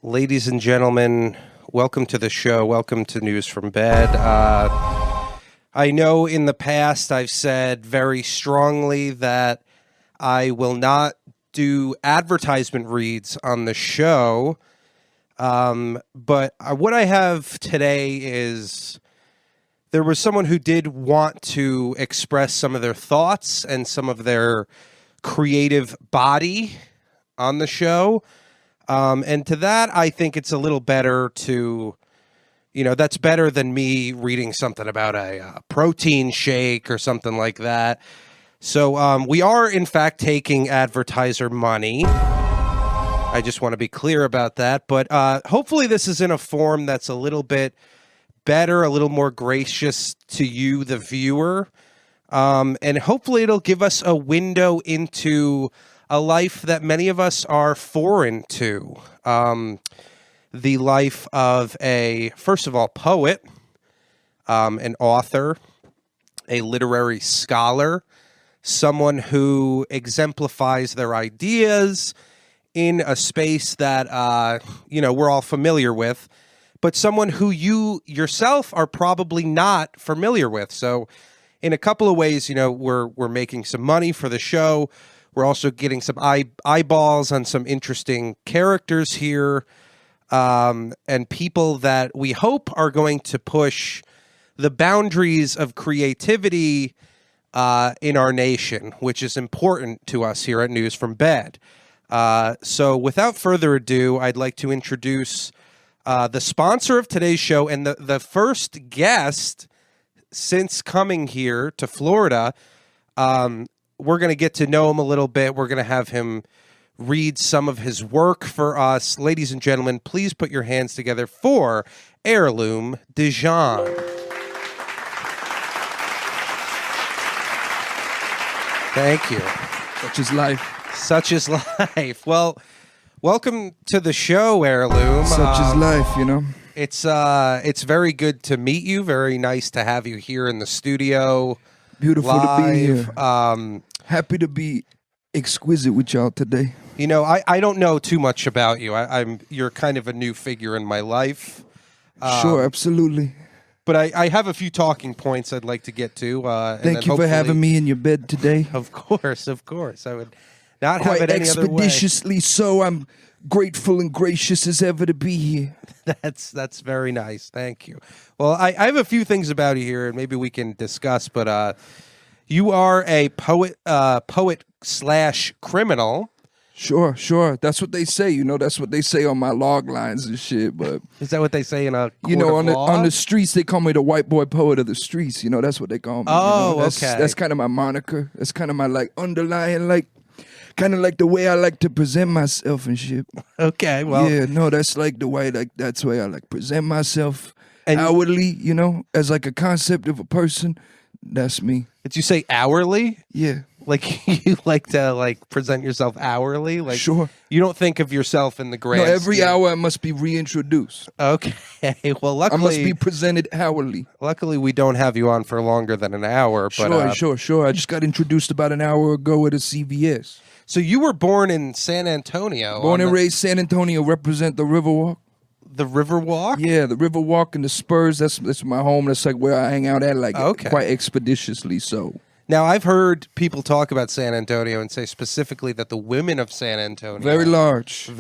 Ladies and gentlemen, welcome to the show. Welcome to News from Bed. I know in the past I've said very strongly that I will not do advertisement reads on the show. But what I have today is there was someone who did want to express some of their thoughts and some of their creative body on the show. And to that, I think it's a little better to, that's better than me reading something about a protein shake or something like that. So we are, in fact, taking advertiser money. I just want to be clear about that. But hopefully this is in a form that's a little bit better, a little more gracious to you, the viewer. And hopefully it'll give us a window into a life that many of us are foreign to. The life of first of all, poet, an author, a literary scholar, someone who exemplifies their ideas in a space that, we're all familiar with, but someone who you yourself are probably not familiar with. So in a couple of ways, we're making some money for the show. We're also getting some eyeballs on some interesting characters here, and people that we hope are going to push the boundaries of creativity in our nation, which is important to us here at News from Bed. So without further ado, I'd like to introduce the sponsor of today's show and the first guest since coming here to Florida. We're going to get to know him a little bit. We're going to have him read some of his work for us. Ladies and gentlemen, please put your hands together for Heirloom Dijon. Thank you. Such is life. Such is life. Well, welcome to the show, Heirloom. Such is life, It's very good to meet you. Very nice to have you here in the studio. Beautiful live. to be here. Happy to be exquisite with y'all today. I don't know too much about you. You're kind of a new figure in my life. Sure, absolutely. But I have a few talking points I'd like to get to. Thank you for having me in your bed today. Of course. I would not Quite have it any other way. expeditiously so. I'm grateful and gracious as ever to be here. That's very nice. Thank you. Well, I have a few things about you here, and maybe we can discuss. But you are a poet/criminal. Sure. That's what they say. That's what they say on my log lines and shit. But is that what they say in a court of law? on the streets they call me the white boy poet of the streets. That's what they call me. Oh, okay. That's kind of my moniker. That's kind of my underlying kind of the way I like to present myself and shit. Okay, well, yeah, no, that's the way that's the way I present myself and outwardly. As a concept of a person. That's me. Did you say hourly? Yeah. You like to present yourself hourly? Sure. You don't think of yourself in the grand every scheme. hour I must be reintroduced. Okay. Well, luckily I must be presented hourly. Luckily, we don't have you on for longer than an hour. But, Sure. I just got introduced about an hour ago at a CVS. So you were born in San Antonio. Born and raised San Antonio, represent the Riverwalk. The Riverwalk? Yeah, the Riverwalk and the Spurs. That's my home. That's where I hang out at quite expeditiously. So now I've heard people talk about San Antonio and say specifically that the women of San Antonio very large. Is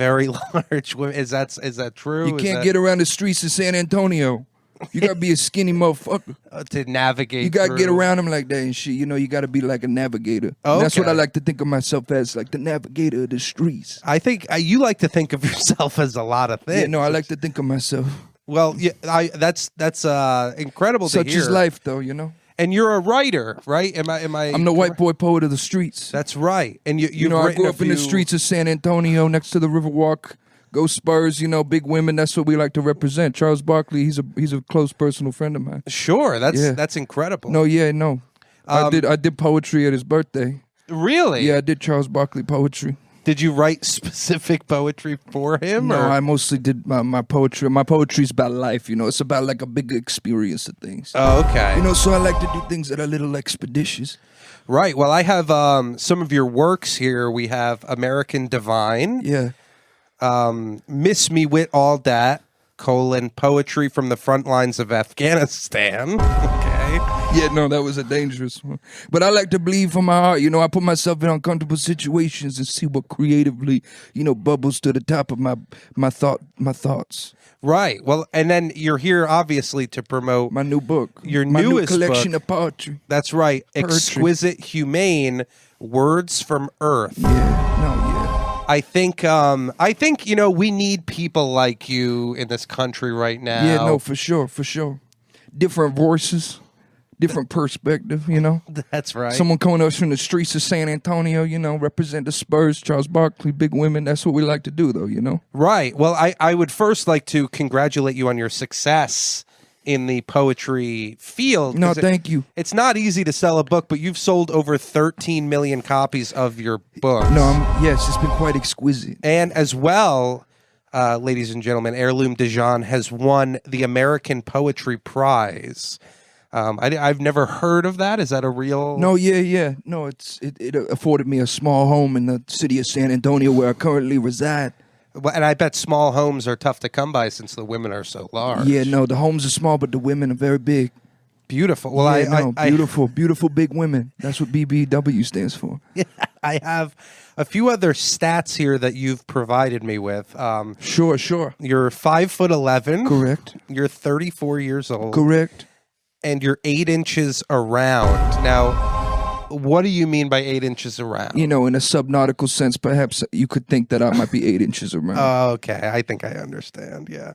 that true? You can't get around the streets of San Antonio. You gotta be a skinny motherfucker to navigate. You gotta get around them like that and shit. You gotta be like a navigator. Okay. That's what I like to think of myself as, the navigator of the streets. I think you like to think of yourself as a lot of things. Yeah, no, I like to think of myself. Well, yeah, that's incredible to hear. Such is life, though. And you're a writer, right? Am I? I'm the white boy poet of the streets. That's right. And I grew up in the streets of San Antonio, next to the Riverwalk. Go Spurs, big women. That's what we like to represent. Charles Barkley, he's a close personal friend of mine. Sure, that's incredible. No. I did poetry at his birthday. Really? Yeah, I did Charles Barkley poetry. Did you write specific poetry for him? No, or? I mostly did my poetry. My poetry's about life, It's about a bigger experience of things. Oh, okay. So I like to do things that are a little expeditious. Right. Well, I have some of your works here. We have American Divine. Yeah. Miss Me Wit All Dat, poetry from the front lines of Afghanistan. Okay. Yeah, no, that was a dangerous one. But I like to bleed from my heart. I put myself in uncomfortable situations and see what creatively, bubbles to the top of my thoughts. Right. Well, and then you're here obviously to promote My new book. Your my newest new collection book. of poetry. That's right. Poetry. Exquisite Humane Words from Earth. Yeah. I think we need people like you in this country right now. Yeah, no, for sure. Different voices, different perspective, That's right. Someone coming up from the streets of San Antonio, represent the Spurs, Charles Barkley, big women. That's what we like to do, though, Right. Well, I would first like to congratulate you on your success in the poetry field. No, thank you. It's not easy to sell a book, but you've sold over 13 million copies of your book. Yes, it's been quite exquisite. And as well, ladies and gentlemen, Heirloom Dijon has won the American Poetry Prize. I've never heard of that. Is that a real? No, yeah. No, it afforded me a small home in the city of San Antonio where I currently reside. And I bet small homes are tough to come by since the women are so large. Yeah, no, the homes are small, but the women are very big. Beautiful. Well, beautiful big women. That's what BBW stands for. Yeah, I have a few other stats here that you've provided me with. Sure. You're 5'11". Correct. You're 34 years old. Correct. And you're 8 inches around. Now, what do you mean by 8 inches around? In a subnautical sense, perhaps you could think that I might be 8 inches around. Okay, I think I understand. Yeah.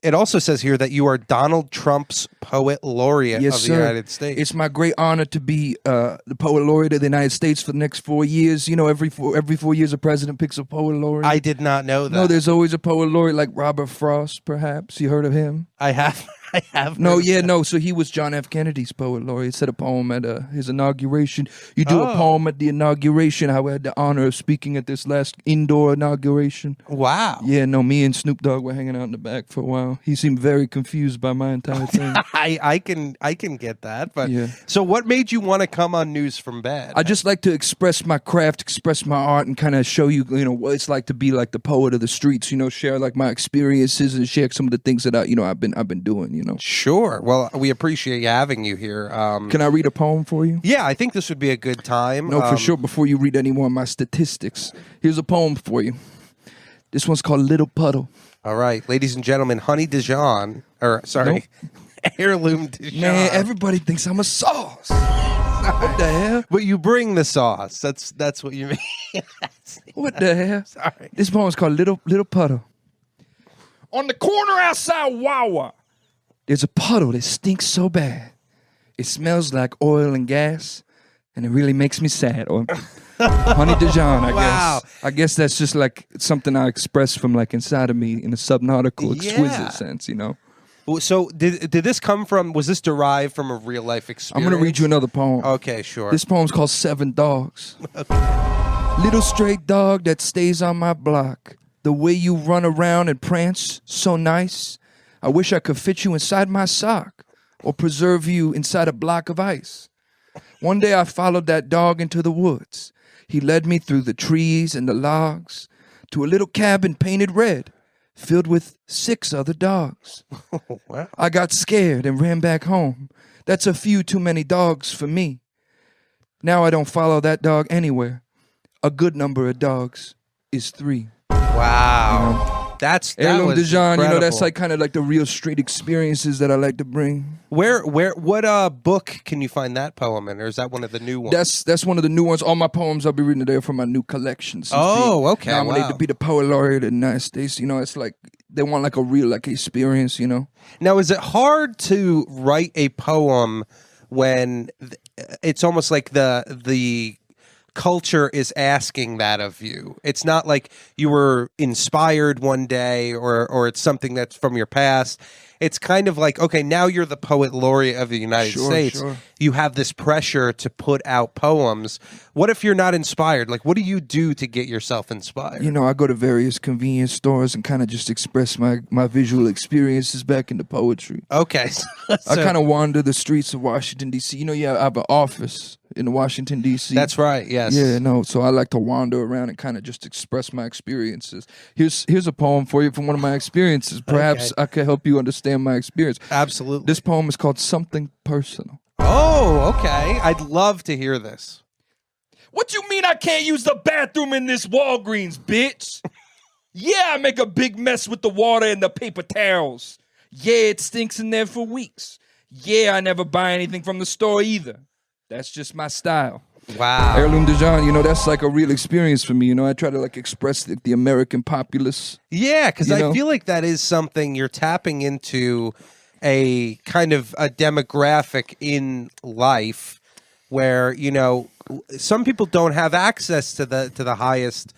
It also says here that you are Donald Trump's Poet Laureate of the United States. It's my great honor to be the Poet Laureate of the United States for the next 4 years. Every 4 years a president picks a Poet Laureate. I did not know that. No, there's always a Poet Laureate like Robert Frost, perhaps. You heard of him? I have. No, so he was John F. Kennedy's Poet Laureate. He said a poem at his inauguration. You do a poem at the inauguration. I had the honor of speaking at this last indoor inauguration. Wow. Yeah, no, me and Snoop Dogg were hanging out in the back for a while. He seemed very confused by my entire thing. I can get that. But yeah. So what made you want to come on News from Bed? I just like to express my craft, express my art, and kind of show you, what it's like to be like the poet of the streets. Share like my experiences and share some of the things that I've been doing. Sure. Well, we appreciate having you here. Can I read a poem for you? Yeah, I think this would be a good time. No, for sure. Before you read any more of my statistics, here's a poem for you. This one's called Little Puddle. All right, ladies and gentlemen, Heirloom Dijon. Man, everybody thinks I'm a sauce. What the hell? But you bring the sauce. That's what you mean. What the hell? Sorry. This poem's called Little Puddle. On the corner outside Wawa, there's a puddle that stinks so bad. It smells like oil and gas, and it really makes me sad. Or Honey Dijon, I Wow. guess. I guess that's just like something I express from like inside of me in a subnautical, exquisite sense, So did this come from, was this derived from a real life experience? I'm going to read you another poem. Okay, sure. This poem's called 7 Dogs. Little stray dog that stays on my block. The way you run around and prance, so nice. I wish I could fit you inside my sock or preserve you inside a block of ice. One day I followed that dog into the woods. He led me through the trees and the logs to a little cabin painted red, filled with 6 other dogs. Wow. I got scared and ran back home. That's a few too many dogs for me. Now I don't follow that dog anywhere. A good number of dogs is 3. Wow. That Heirloom was Dijon, incredible. that's like kind of like the real street experiences that I like to bring. What book can you find that poem in, or is that one of the new ones? That's one of the new ones. All my poems I'll be reading today are from my new collection. Okay. Nominated Wow. to be the Poet Laureate of the United States. It's like they want like a real like experience. Now, is it hard to write a poem when it's almost like the culture is asking that of you? It's not like you were inspired one day or it's something that's from your past. it's kind of like, okay, now you're the poet laureate of the United States. Sure. You have this pressure to put out poems. What if you're not inspired? Like, what do you do to get yourself inspired? You know, I go to various convenience stores and kind of just express my visual experiences back into poetry. Okay. I kind of wander the streets of Washington, D.C. You know, I have an office in Washington, D.C. That's right, yes. Yeah, no, so I like to wander around and kind of just express my experiences. Here's a poem for you from one of my experiences. Perhaps I could help you understand my experience. Absolutely. This poem is called Something Personal. Oh, okay. I'd love to hear this. What you mean I can't use the bathroom in this Walgreens, bitch? Yeah, I make a big mess with the water and the paper towels. Yeah, it stinks in there for weeks. Yeah, I never buy anything from the store either. That's just my style. Wow. Heirloom Dijon, you know, that's like a real experience for me. You know, I try to like express the American populace. Yeah, because I know? feel like that is something you're tapping into, a kind of a demographic in life where, you know, some people don't have access to the highest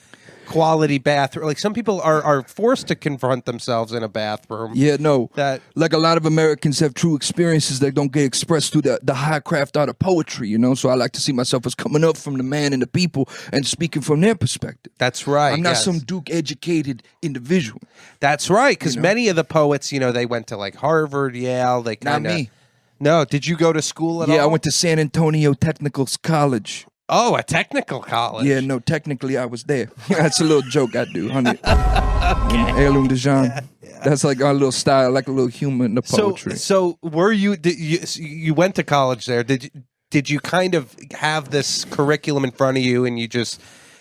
quality bathroom. Like some people are forced to confront themselves in a bathroom. Yeah, no. That Like a lot of Americans have true experiences that don't get expressed through the high craft art of poetry, you know? So I like to see myself as coming up from the man and the people and speaking from their perspective. that's right. I'm not yes. some Duke-educated individual. That's right, because You know? many of the poets, you know, they went to like Harvard, Yale. They Not kind of me. No, did you go to school at all? Yeah, I went to San Antonio Technical College. Oh, a technical college. Yeah, no, technically I was there. That's a little joke I do, honey. Heirloom Dijon. That's like our little style, like a little humor in the poetry. So were you? You went to college there? Did you kind of have this curriculum in front of you, and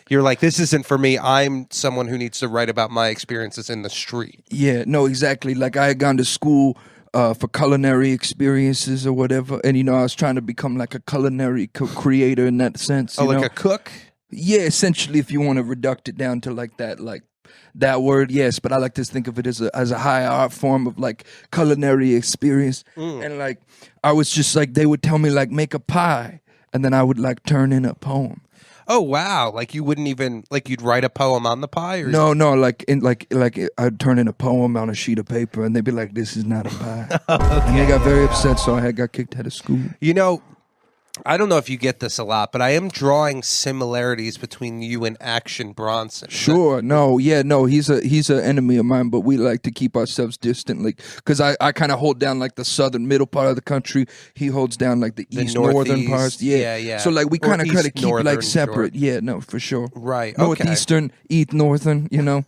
you're like, this isn't for me. I'm someone who needs to write about my experiences in the street. Yeah, no, exactly. Like I had gone to school for culinary experiences or whatever, and you know I was trying to become like a culinary creator in that sense. Oh, you like know? a cook? Yeah, essentially, if you want to reduct it down to like that word, yes. But I like to think of it as a high art form of like culinary experience. And like I was just like they would tell me like make a pie, and then I would like turn in a poem. Oh wow! Like you wouldn't even like you'd write a poem on the pie, or No, like I'd turn in a poem on a sheet of paper, and they'd be like, "This is not a pie," and they got very upset, so I got kicked out of school. You know, I don't know if you get this a lot, but I am drawing similarities between you and Action Bronson. Sure, he's an enemy of mine, but we like to keep ourselves distant, like because I kind of hold down like the southern middle part of the country. He holds down like the east northern northeast, parts. Yeah, yeah. So like we Or kind of east keep northern, like separate. sure. Yeah, no, for sure. Right, okay. Northeastern, east northern. You know.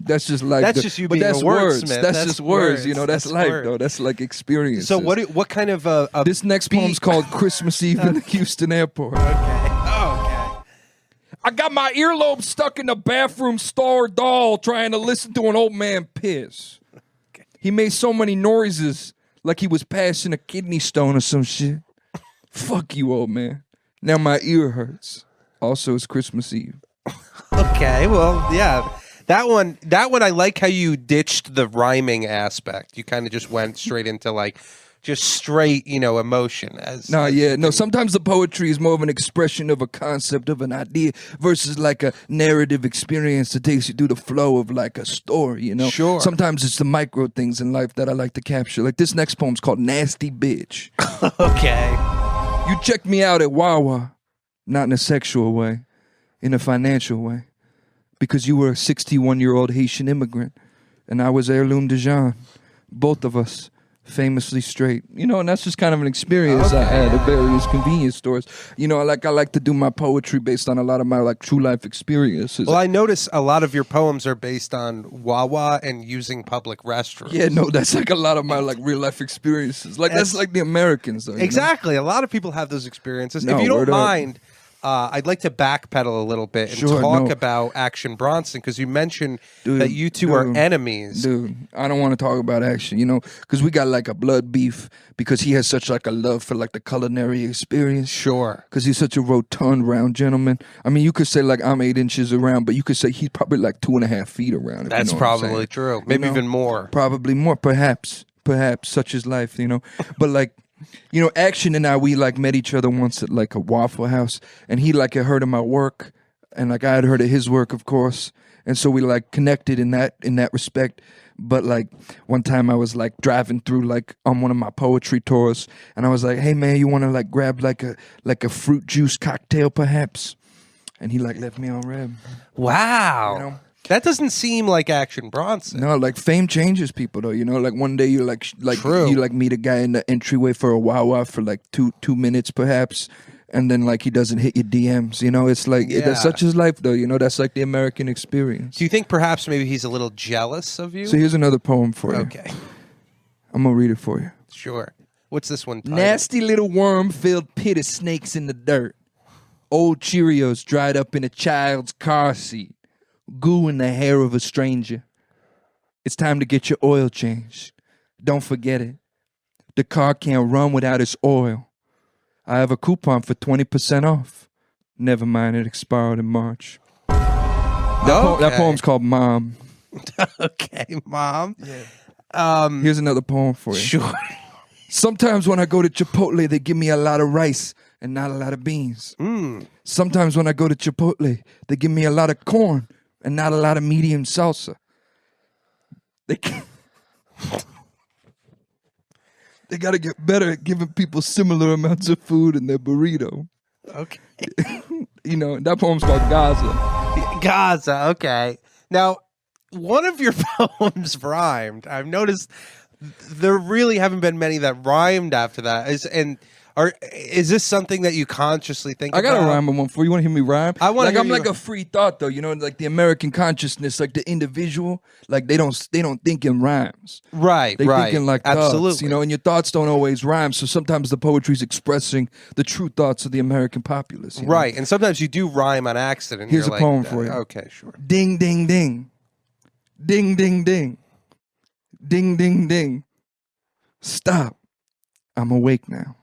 That's just like That's just you but being that's a words. wordsmith. That's That's just words. words. You know, that's That's life words. though. That's like experience. So what kind of This next beat- poem's called Christmas Eve in the Houston airport. Okay. Oh, okay. I got my earlobe stuck in the bathroom stall trying to listen to an old man piss. He made so many noises like he was passing a kidney stone or some shit. Fuck you, old man. Now my ear hurts. Also, it's Christmas Eve. Okay. Well, yeah. That one I like how you ditched the rhyming aspect. You kind of just went straight into like just straight, you know, emotion as sometimes the poetry is more of an expression of a concept of an idea versus like a narrative experience that takes you through the flow of like a story, you know. Sure. Sometimes it's the micro things in life that I like to capture. Like this next poem's called Nasty Bitch. Okay. You checked me out at Wawa, not in a sexual way, in a financial way, because you were a 61-year-old Haitian immigrant, and I was Heirloom Dijon, both of us famously straight. You know, and that's just kind of an experience I had at various convenience stores. You know, I like to do my poetry based on a lot of my like true life experiences. Well, I notice a lot of your poems are based on Wawa and using public restrooms. Yeah, no, that's like a lot of my like real life experiences. Like that's like the Americans, though. You know? Exactly. A lot of people have those experiences. No, if you don't word up. mind, I'd like to backpedal a little bit and talk about Action Bronson, because you mentioned that you two are enemies. Dude, I don't want to talk about Action, you know, because we got like a blood beef because he has such like a love for like the culinary experience. Sure. Because he's such a rotund, round gentleman. I mean, you could say like I'm 8 inches around, but you could say he's probably like 2.5 feet around. That's you know what I'm probably saying. true. Maybe even more. Probably more, perhaps, such is life, you know. But like, you know, Action and I, we like met each other once at like a Waffle House, and he like had heard of my work, and like I had heard of his work, of course, and so we like connected in that respect. But like one time I was like driving through like on one of my poetry tours, and I was like, "Hey man, you want to like grab like a fruit juice cocktail perhaps?" And he like left me on red. Wow. You know? That doesn't seem like Action Bronson. No, like fame changes people though. You know, like one day you like True. you like meet a guy in the entryway for a Wawa for like two minutes perhaps. And then, like, he doesn't hit your DMs. You know, it's like, that's such his life, though. You know, that's like the American experience. Do you think perhaps maybe he's a little jealous of you? So here's another poem for you. Okay. I'm going to read it for you. Sure. What's this one titled? Nasty little worm-filled pit of snakes in the dirt. Old Cheerios dried up in a child's car seat. Goo in the hair of a stranger. It's time to get your oil changed. Don't forget it. The car can't run without its oil. I have a coupon for 20% off. Never mind, it expired in March. That poem's called Mom. Okay, Mom. Here's another poem for you. Sure. Sometimes when I go to Chipotle, they give me a lot of rice and not a lot of beans. Sometimes when I go to Chipotle, they give me a lot of corn and not a lot of medium salsa. They got to get better at giving people similar amounts of food in their burrito. Okay. You know, that poem's called Gaza. Gaza, okay. Now, one of your poems rhymed. I've noticed there really haven't been many that rhymed after that. Is this something that you consciously think about? I got a rhyme on one for you. You want to hear me rhyme? I want to I'm like a free thought though, you know, like the American consciousness, like the individual, like they don't think in rhymes. Right, They right. thinking like absolutely. thoughts, you know, and your thoughts don't always rhyme. So sometimes the poetry's expressing the true thoughts of the American populace. You know? Right, and sometimes you do rhyme on accident. Here's You're a poem for you. Okay, sure. Ding, ding, ding. Ding, ding, ding. Ding, ding, ding. Stop. I'm awake now.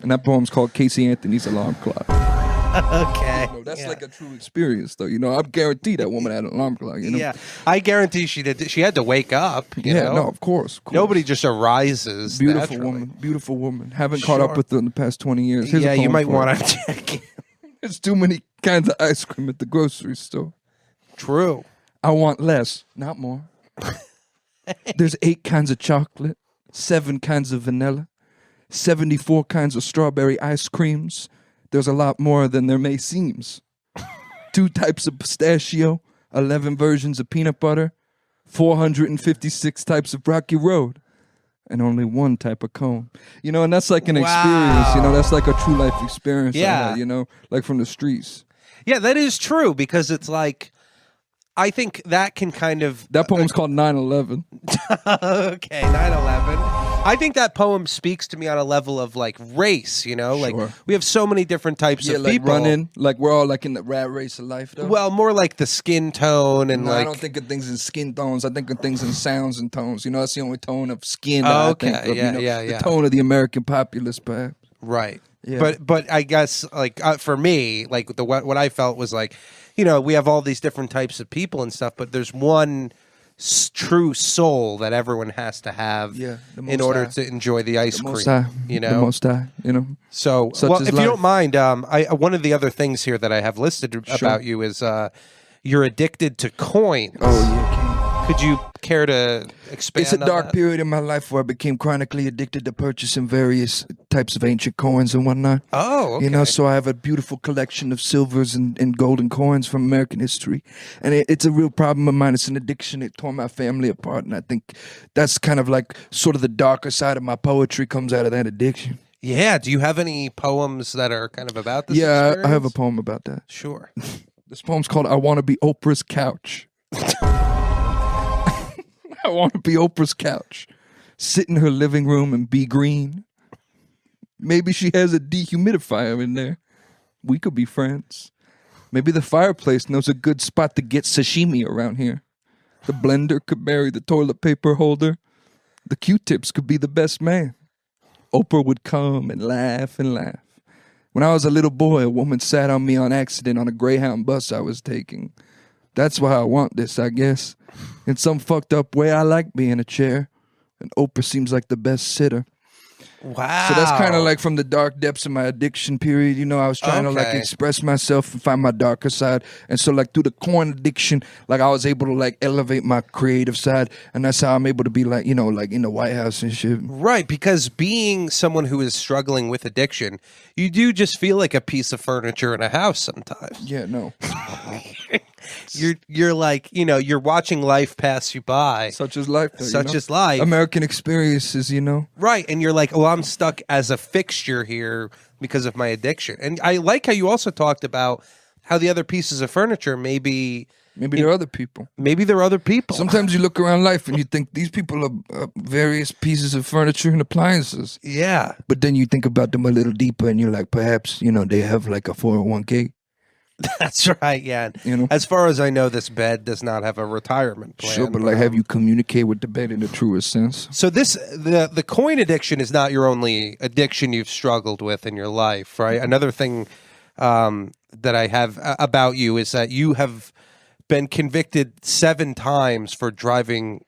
And that poem's called Casey Anthony's Alarm Clock. Okay. You know, that's like a true experience, though. You know, I guarantee that woman had an alarm clock. You know? Yeah, I guarantee she did. She had to wake up. You know? No, of course. Nobody just arises. Beautiful naturally. beautiful woman. Haven't caught up with her in the past 20 years. Here's a Yeah, you poem might for want her. to check in. There's too many kinds of ice cream at the grocery store. True. I want less, not more. There's 8 kinds of chocolate, 7 kinds of vanilla, 74 kinds of strawberry ice creams. There's a lot more than there may seems. 2 types of pistachio, 11 versions of peanut butter, 456 types of Rocky Road, and only 1 type of cone. You know, and that's like an experience, you know, that's like a true life experience. Yeah. You know, like from the streets. Yeah, that is true because it's like, I think that can kind of... That poem's called 9/11. Okay, 9/11. I think that poem speaks to me on a level of like race, you know? Like Sure. we have so many different types of like people. running, like we're all like in the rat race of life, though. Well, more like the skin tone and No, like... I don't think of things in skin tones. I think of things in sounds and tones. You know, that's the only tone of skin that I think of. yeah, you know? yeah. The tone of the American populace, perhaps. Right. Yeah. But I guess like for me, like what I felt was like, you know, we have all these different types of people and stuff, but there's one true soul that everyone has to have Yeah, the in Most order High. to enjoy the ice The cream. Most High, You the know, Most High, you know. so Such well, is if life. you don't mind, one of the other things here that I have listed about you is you're addicted to coins. Oh yeah, King. Could you care to expand? It's a on dark that? period in my life where I became chronically addicted to purchasing various types of ancient coins and whatnot. Oh, okay. You know, so I have a beautiful collection of silvers and golden coins from American history. And it's a real problem of mine. It's an addiction. It tore my family apart. And I think that's kind of like sort of the darker side of my poetry comes out of that addiction. Yeah. Do you have any poems that are kind of about this? Yeah, I have a experience? poem about that. Sure. This poem's called I Want to Be Oprah's Couch. I want to be Oprah's couch. Sit in her living room and be green. Maybe she has a dehumidifier in there. We could be friends. Maybe the fireplace knows a good spot to get sashimi around here. The blender could marry the toilet paper holder. The Q-tips could be the best man. Oprah would come and laugh and laugh. When I was a little boy, a woman sat on me on accident on a Greyhound bus I was taking. That's why I want this, I guess. In some fucked up way, I like being a chair. And Oprah seems like the best sitter. Wow. So that's kind of like from the dark depths of my addiction period. You know, I was trying to like Okay. express myself and find my darker side. And so like through the coin addiction, like I was able to like elevate my creative side. And that's how I'm able to be like, you know, like in the White House and shit. Right, because being someone who is struggling with addiction, you do just feel like a piece of furniture in a house sometimes. Yeah, no. You're like, you know, you're watching life pass you by. Such is life. Though, Such is life. American experiences, you know. Right, and you're like, well, I'm stuck as a fixture here because of my addiction. And I like how you also talked about how the other pieces of furniture maybe Maybe there are other people. maybe they're other people. Sometimes you look around life and you think these people are various pieces of furniture and appliances. Yeah. But then you think about them a little deeper and you're like, perhaps, you know, they have like a 401k. That's right, yeah. You know? As far as I know, this bed does not have a retirement plan. Sure, but like have you communicate with the bed in the truest sense? So the coin addiction is not your only addiction you've struggled with in your life, right? Another thing that I have about you is that you have been convicted 7 times for driving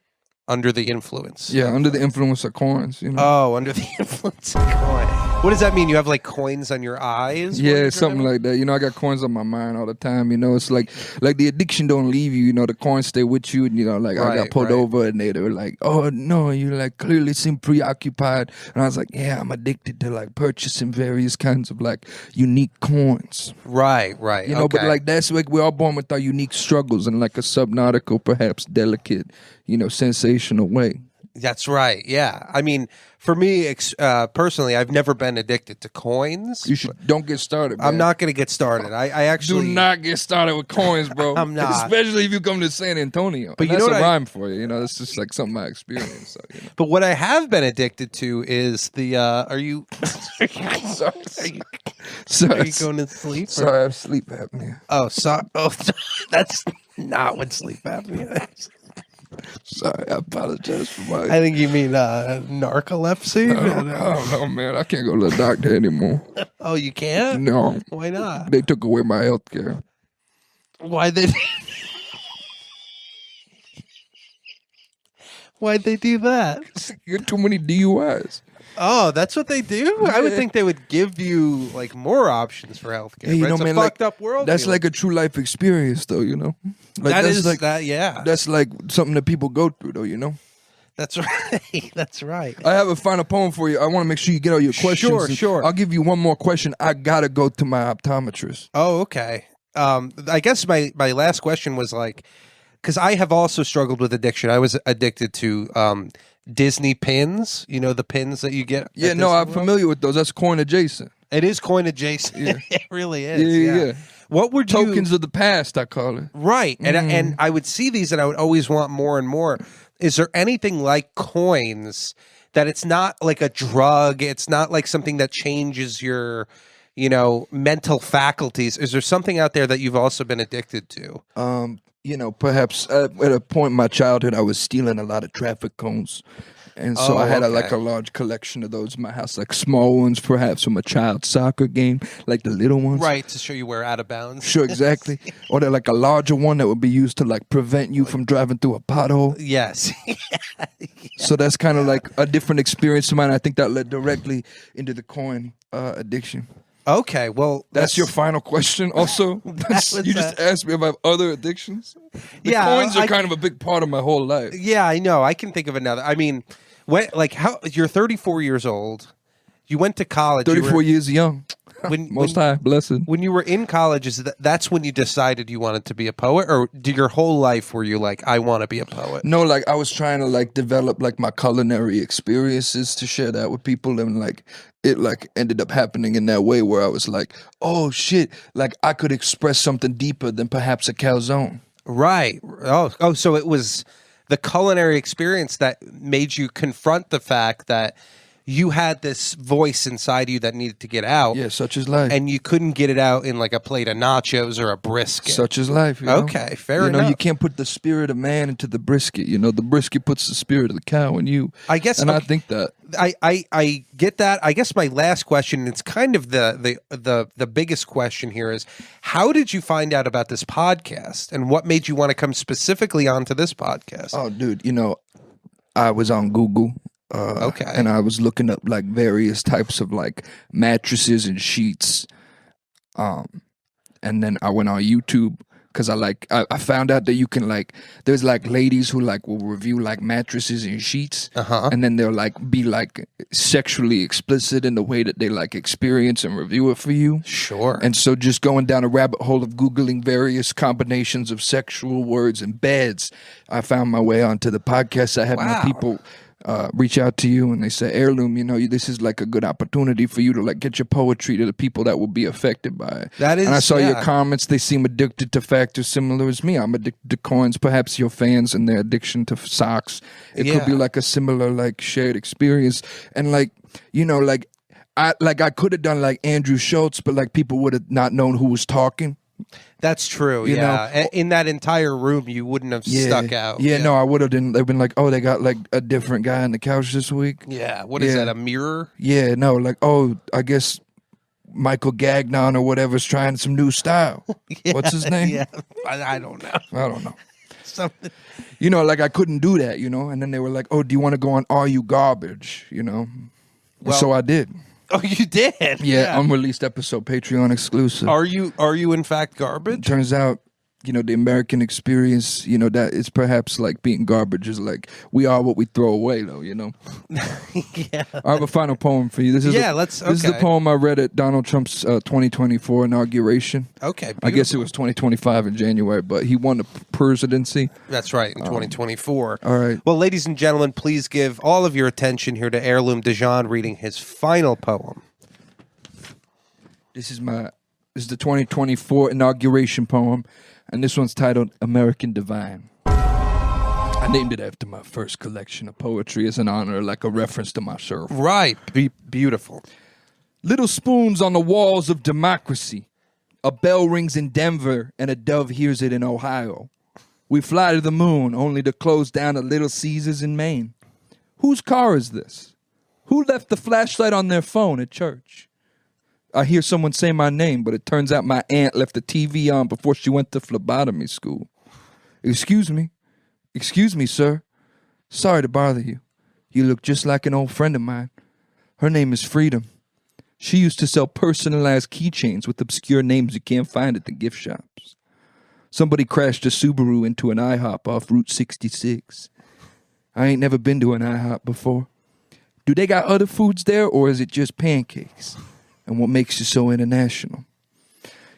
under the influence. Yeah, under the influence of coins, you know? Oh, under the influence of coin. What does that mean? You have like coins on your eyes? Yeah, something like that. You know, I got coins on my mind all the time. You know, it's like the addiction don't leave you. You know, the coins stay with you. And, you know, like I got Right, pulled right. over and they were like, "Oh no, you like clearly seem preoccupied." And I was like, "Yeah, I'm addicted to like purchasing various kinds of like unique coins." Right. You know, but okay. like that's like we're all born with our unique struggles in like a subnautical, perhaps delicate, you know, sensational way. That's right. Yeah. I mean, for me personally, I've never been addicted to coins. You should don't get started. Man. I'm not going to get started. I actually Do not get started with coins, bro. I'm not. Especially if you come to San Antonio. But And you know that's what a I- rhyme for you. You know, that's just like something I experienced. So, you know. But what I have been addicted to is the. Are you? Sorry. Are you Sorry. going to sleep? or- Sorry, I have sleep apnea. Oh, that's not what sleep apnea is. Sorry, I apologize for my. I think you mean narcolepsy. I don't know, man. I can't go to the doctor anymore. Oh, you can't? No, Why not? they took away my health care. Why they? Why'd they do that? You got too many DUIs. Oh, that's what they do? I would Yeah. think they would give you like more options for healthcare. Yeah, you but know, it's man, a like, fucked up world. That's we like a true life experience, though. You know, like that that's is like that. Yeah, that's like something that people go through, though. You know. that's right. That's right. I have a final poem for you. I want to make sure you get all your questions. Sure, And sure. I'll give you one more question. I gotta go to my optometrist. Oh, okay. I guess my last question was like, because I have also struggled with addiction. I was addicted to Disney pins. You know the pins that you get. at Yeah, no, Disney I'm World? familiar with those. That's coin adjacent. It is coin adjacent. Yeah. It really is. Yeah. What would you Tokens of the past, I call it. right? And I would see these, and I would always want more and more. Is there anything like coins that it's not like a drug? It's not like something that changes your, mental faculties. Is there something out there that you've also been addicted to? You know, perhaps at a point in my childhood, I was stealing a lot of traffic cones. And so Oh, I had okay. a large collection of those in my house, like small ones, perhaps from a child's soccer game, like the little ones. Right, to show you where out of bounds. Sure, exactly. Or they're like a larger one that would be used to like prevent you from driving through a pothole. Yes. So that's kind of like a different experience of mine. I think that led directly into the coin addiction. Okay, well, That's your final question. Also, was you just asked me if I have other addictions. The Yeah, coins are I- kind of a big part of my whole life. Yeah, I know. I can think of another. I mean, you're 34 years old. You went to college. you 34 were- years young. When, Most when, high, blessed. when you were in college, that's when you decided you wanted to be a poet, or did your whole life were you like, I want to be a poet? No, like I was trying to like develop like my culinary experiences to share that with people, and like it like ended up happening in that way where I was like, oh shit, like I could express something deeper than perhaps a calzone. Right. Oh, so it was the culinary experience that made you confront the fact that you had this voice inside you that needed to get out. Yeah, such is life. And you couldn't get it out in like a plate of nachos or a brisket. Such is life. You know? Okay, fair You know, enough. you can't put the spirit of man into the brisket. You know, the brisket puts the spirit of the cow in you. I guess and I okay. think that. I get that. I guess my last question, it's kind of the biggest question here, is how did you find out about this podcast, and what made you want to come specifically onto this podcast? Oh, dude, you know, I was on Google Okay. And I was looking up like various types of like mattresses and sheets. And then I went on YouTube because I found out that you can like, there's like ladies who like will review like mattresses and sheets, and then they'll like be like sexually explicit in the way that they like experience and review it for you. Sure. And so just going down a rabbit hole of Googling various combinations of sexual words and beds, I found my way onto the podcast. I had my people reach out to you and they say, Heirloom, you know, this is like a good opportunity for you to like get your poetry to the people that will be affected by it. That is, and I saw your comments. They seem addicted to factors similar as me. I'm addicted to coins. Perhaps your fans and their addiction to socks. It could be like a similar like shared experience. And like, you know, like I could have done like Andrew Schultz, but like people would have not known who was talking. That's true. You know? In that entire room, you wouldn't have stuck out. Yeah, no, I would have. They've been like, oh, they got like a different guy on the couch this week. Yeah. What is that? A mirror? Yeah, no, like, oh, I guess Michael Gagnon or whatever's trying some new style. What's his name? Yeah, I don't know. I don't know. Something. You know, like I couldn't do that, you know. And then they were like, oh, do you want to go on Are You Garbage? You know. Well, so I did. Oh, you did? Yeah, unreleased episode, Patreon exclusive. Are you in fact garbage? Turns out, you know, the American experience, you know, that it's perhaps like being garbage is like we are what we throw away, though, you know. Yeah. I have a final poem for you. This is this is the poem I read at Donald Trump's 2024 inauguration. Okay, beautiful. I guess it was 2025 in January, but he won the presidency. That's right, in 2024. All right. Well, ladies and gentlemen, please give all of your attention here to Heirloom Dijon reading his final poem. This is the 2024 inauguration poem, and this one's titled American Divine. I named it after my first collection of poetry as an honor, like a reference to myself. Right. Beautiful. Little spoons on the walls of democracy. A bell rings in Denver and a dove hears it in Ohio. We fly to the moon only to close down a Little Caesars in Maine. Whose car is this? Who left the flashlight on their phone at church? I hear someone say my name, but it turns out my aunt left the TV on before she went to phlebotomy school. Excuse me, sir. Sorry to bother you. You look just like an old friend of mine. Her name is Freedom. She used to sell personalized keychains with obscure names you can't find at the gift shops. Somebody crashed a Subaru into an IHOP off Route 66. I ain't never been to an IHOP before. Do they got other foods there, or is it just pancakes? And what makes you so international?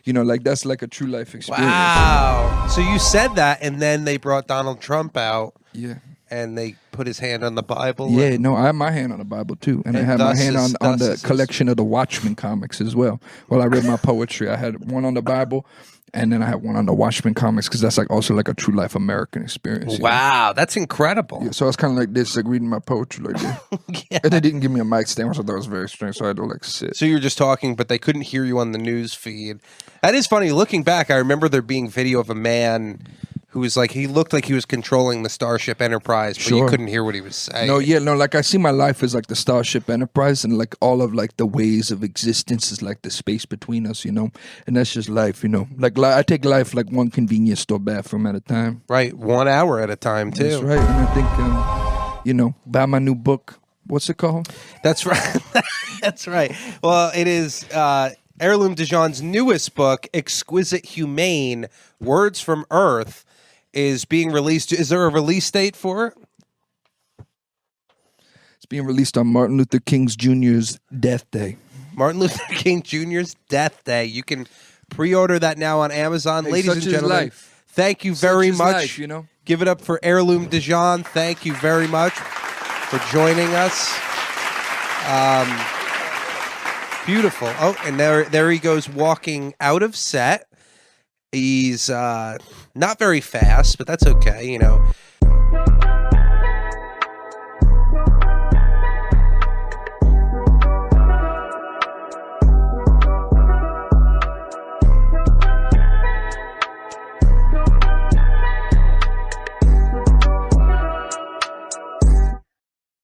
You know, like that's like a true life experience. Wow. So you said that, and then they brought Donald Trump out. Yeah. And they put his hand on the Bible. Yeah, no, I have my hand on the Bible too. And I have my hand on the collection of the Watchmen comics as well. Well, I read my poetry. I had one on the Bible, and then I had one on the Watchmen comics because that's like also like a true life American experience. Wow, that's incredible. Yeah, so I was kind of like this, like reading my poetry like that. Yeah. And they didn't give me a mic stand, which I thought was very strange, so I had to like sit. So you were just talking, but they couldn't hear you on the news feed. That is funny. Looking back, I remember there being video of a man who was like, he looked like he was controlling the Starship Enterprise, but you couldn't hear what he was saying. No, like I see my life as like the Starship Enterprise, and like all of like the ways of existence is like the space between us, you know? And that's just life, you know? Like I take life like one convenience store bathroom at a time. Right, 1 hour at a time too. That's right, and I think, you know, buy my new book. What's it called? That's right. That's right. Well, it is Heirloom Dijon's newest book, Exquisite Humane, Words from Earth, is being released. Is there a release date for it? It's being released on Martin Luther King Jr.'s death day. Martin Luther King Jr.'s death day. You can pre-order that now on Amazon. Ladies and gentlemen, thank you very much. Life, you know? Give it up for Heirloom Dijon. Thank you very much for joining us. Beautiful. Oh, and there he goes walking out of set. He's not very fast, but that's okay, you know.